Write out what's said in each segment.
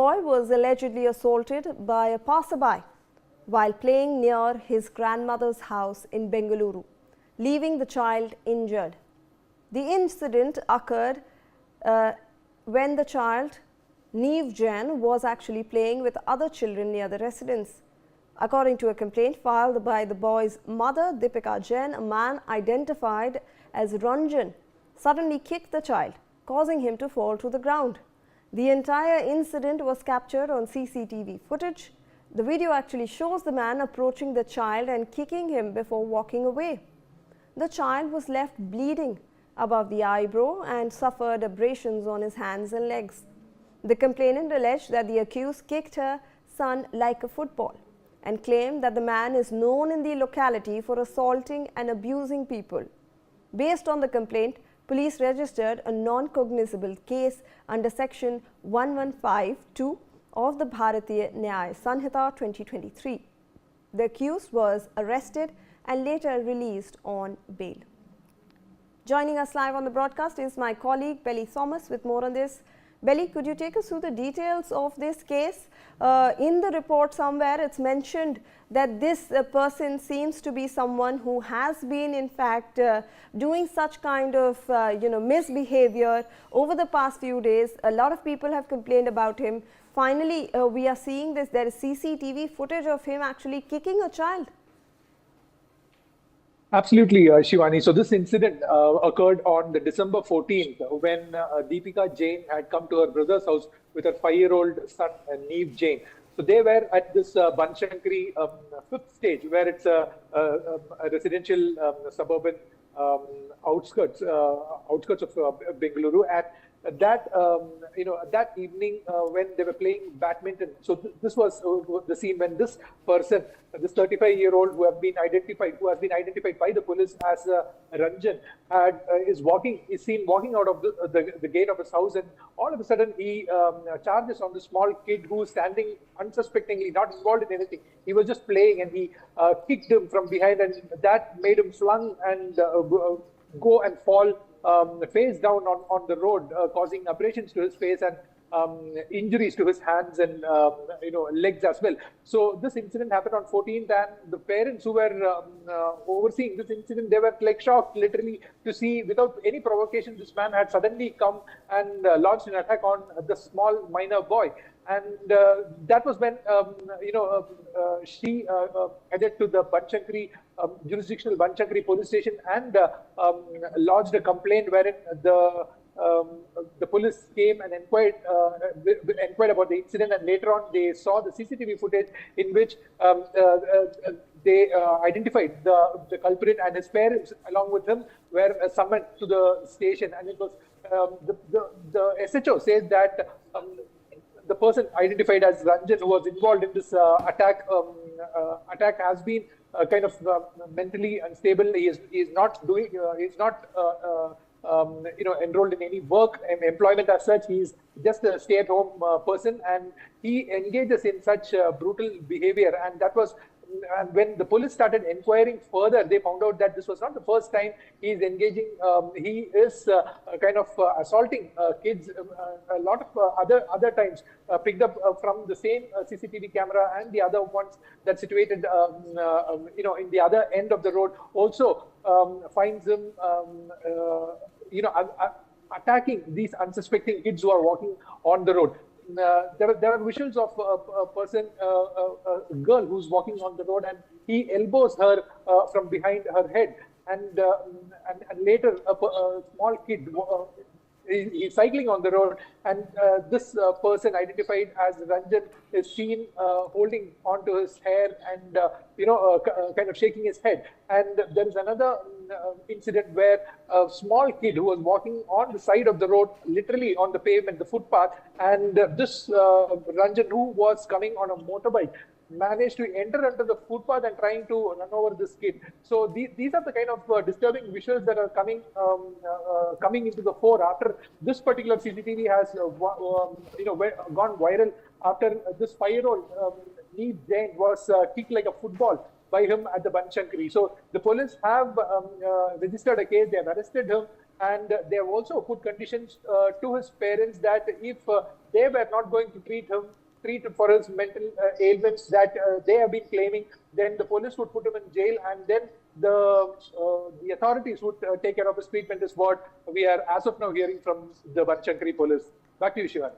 boy was allegedly assaulted by a passerby while playing near his grandmother's house in Bengaluru, leaving the child injured. The incident occurred when the child, Niv Jain, was actually playing with other children near the residence. According to a complaint filed by the boy's mother, Deepika Jain, a man identified as Ranjan suddenly kicked the child, causing him to fall to the ground. The entire incident was captured on CCTV footage. The video actually shows the man approaching the child and kicking him before walking away. The child was left bleeding above the eyebrow and suffered abrasions on his hands and legs. The complainant alleged that the accused kicked her son like a football and claimed that the man is known in the locality for assaulting and abusing people. Based on the complaint, police registered a non-cognizable case under section 1152 of the Bharatiya Nyaya Sanhita 2023. The accused was arrested and later released on bail. Joining us live on the broadcast is my colleague Belly Thomas with more on this. Belly, could you take us through the details of this case? In the report somewhere it's mentioned that this person seems to be someone who has been in fact doing such kind of misbehavior over the past few days. A lot of people have complained about him. Finally, we are seeing this. There is CCTV footage of him actually kicking a child. Absolutely, Shivani. So this incident occurred on the December 14th when Deepika Jain had come to her brother's house with her 5-year-old son, Niv Jain. So they were at this Banshankari 5th stage, where it's a residential suburban outskirts of Bengaluru. And that that evening when they were playing badminton, so this was the scene when this person, this 35-year-old who has been identified by the police as Ranjan, is seen walking out of the gate of his house, and all of a sudden he charges on the small kid who is standing unsuspectingly, not involved in anything. He was just playing, and he kicked him from behind, and that made him slung and go and fall face down on the road, causing abrasions to his face and injuries to his hands and legs as well. So this incident happened on 14th, and the parents who were overseeing this incident, they were like shocked literally to see, without any provocation, this man had suddenly come and launched an attack on the small minor boy. And that was when she headed to the Banshankari jurisdictional Banshankari police station and lodged a complaint wherein the police came and inquired about the incident, and later on they saw the CCTV footage in which they identified the culprit, and his parents along with him were summoned to the station. And it was the SHO says that the person identified as Ranjan, who was involved in this attack, has been kind of mentally unstable. He is not enrolled in any work employment as such. He is just a stay-at-home person, and he engages in such brutal behavior. And that was. And when the police started inquiring further, they found out that this was not the first time he is engaging. He is kind of assaulting kids a lot of other times, picked up from the same CCTV camera, and the other ones that situated in the other end of the road also finds him attacking these unsuspecting kids who are walking on the road. There are visuals of a person, a girl who's walking on the road, and he elbows her from behind her head. And later, a small kid, he's cycling on the road, and this person identified as Ranjan is seen holding onto his hair and kind of shaking his head. And there is another incident where a small kid who was walking on the side of the road, literally on the pavement, the footpath, and this Ranjan, who was coming on a motorbike, managed to enter under the footpath and trying to run over this kid. So these are the kind of disturbing visuals that are coming into the fore after this particular CCTV has gone viral after this 5-year-old Niv Jain was kicked like a football by him at the Banshankari. So the police have registered a case. They have arrested him, and they have also put conditions to his parents that if they were not going to treat him for his mental ailments that they have been claiming, then the police would put him in jail, and then the authorities would take care of his treatment, is what we are as of now hearing from the Banchankari police. Back to you, Shivani.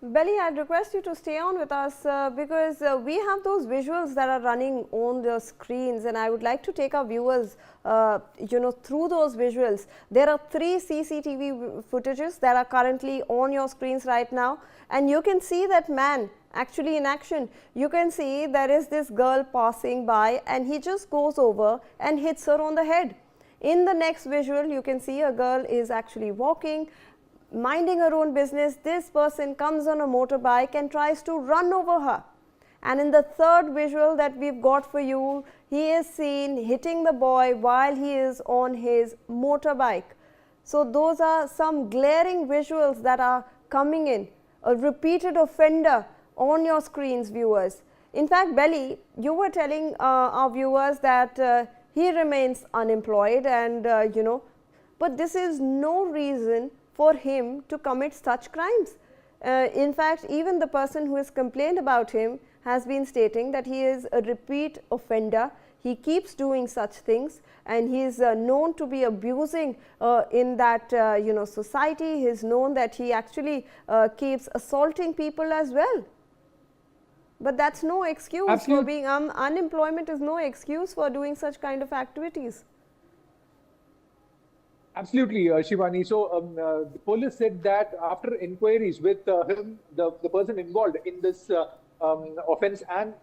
Belly, I'd request you to stay on with us because we have those visuals that are running on the screens, and I would like to take our viewers through those visuals. There are 3 CCTV footages that are currently on your screens right now, and you can see that man actually in action. You can see there is this girl passing by and he just goes over and hits her on the head. In the next visual, you can see a girl is actually walking, minding her own business. This person comes on a motorbike and tries to run over her. And in the third visual that we've got for you, he is seen hitting the boy while he is on his motorbike. So those are some glaring visuals that are coming in. A repeated offender on your screens, viewers. In fact, Belly, you were telling our viewers that he remains unemployed and but this is no reason for him to commit such crimes. In fact, even the person who has complained about him has been stating that he is a repeat offender. He keeps doing such things, and he is known to be abusing in that society. He is known that he actually keeps assaulting people as well. But that's no excuse for being unemployment is no excuse for doing such kind of activities. Absolutely, Shivani. So the police said that after inquiries with him, the person involved in this offense, and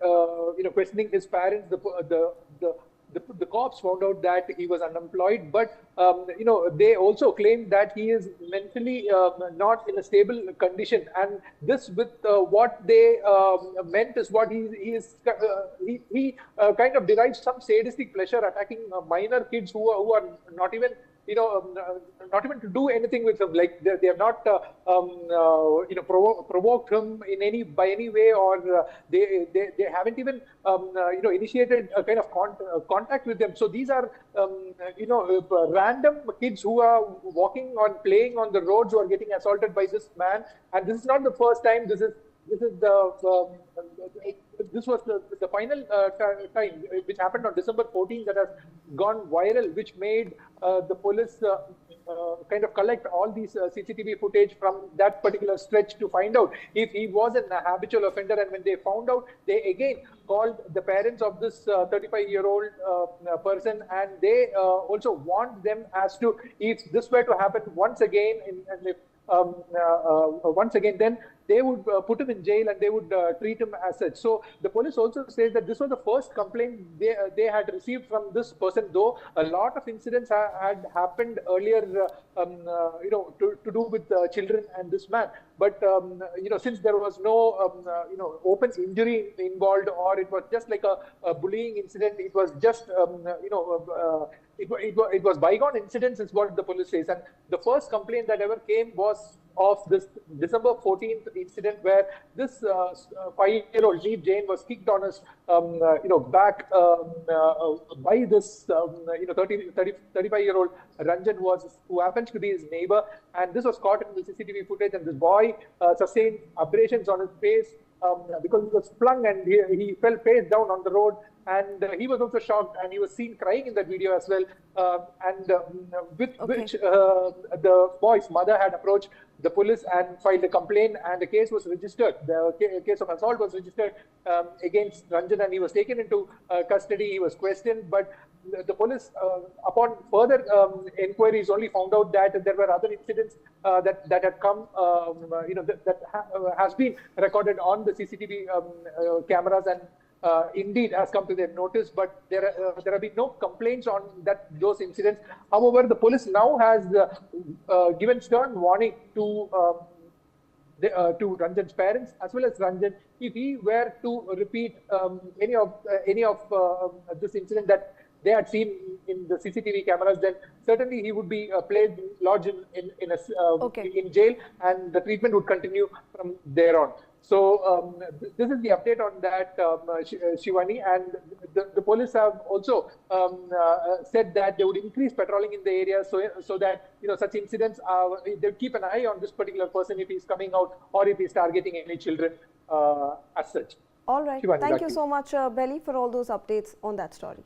questioning his parents, the cops found out that he was unemployed. But they also claimed that he is mentally not in a stable condition, and this with what they meant is what he kind of derives some sadistic pleasure attacking minor kids who are not even not even to do anything with him. Like they have not provoked him in by any way, or they haven't even initiated a kind of contact with them. So these are random kids who are playing on the roads, who are getting assaulted by this man. And this is not the first time. This was the final time, which happened on December 14th, that has gone viral, which made the police kind of collect all these CCTV footage from that particular stretch to find out if he was a habitual offender. And when they found out, they again called the parents of this 35-year-old person, and they also warned them as to if this were to happen once again, then they would put him in jail and they would treat him as such. So the police also says that this was the first complaint they had received from this person, though a lot of incidents had happened earlier, to do with children and this man. But since there was no open injury involved, or it was just like a bullying incident, it was just it was bygone incidents, is what the police says. And the first complaint that ever came was of this December 14th incident, where this 5-year-old Niv Jain was kicked on his back by this 35-year-old Ranjan, who happens to be his neighbor. And this was caught in the CCTV footage, and this boy sustained abrasions on his face because he was flung, and he fell face down on the road. And he was also shocked, and he was seen crying in that video as well. Which the boy's mother had approached the police and filed a complaint, and the case was registered. The case of assault was registered against Ranjan, and he was taken into custody. He was questioned, but the police, upon further inquiries, only found out that there were other incidents that had come, has been recorded on the CCTV cameras, and indeed has come to their notice. But there have been no complaints on those incidents. However, the police now has given stern warning to Ranjan's parents as well as Ranjan. If he were to repeat any of this incident that they had seen in the CCTV cameras, then certainly he would be lodged in jail, and the treatment would continue from there on. So this is the update on that, Shivani, and the police have also said that they would increase patrolling in the area so that such incidents they keep an eye on this particular person if he's coming out or if he's targeting any children as such. All right. Shivani, Thank you so much, Belly, for all those updates on that story.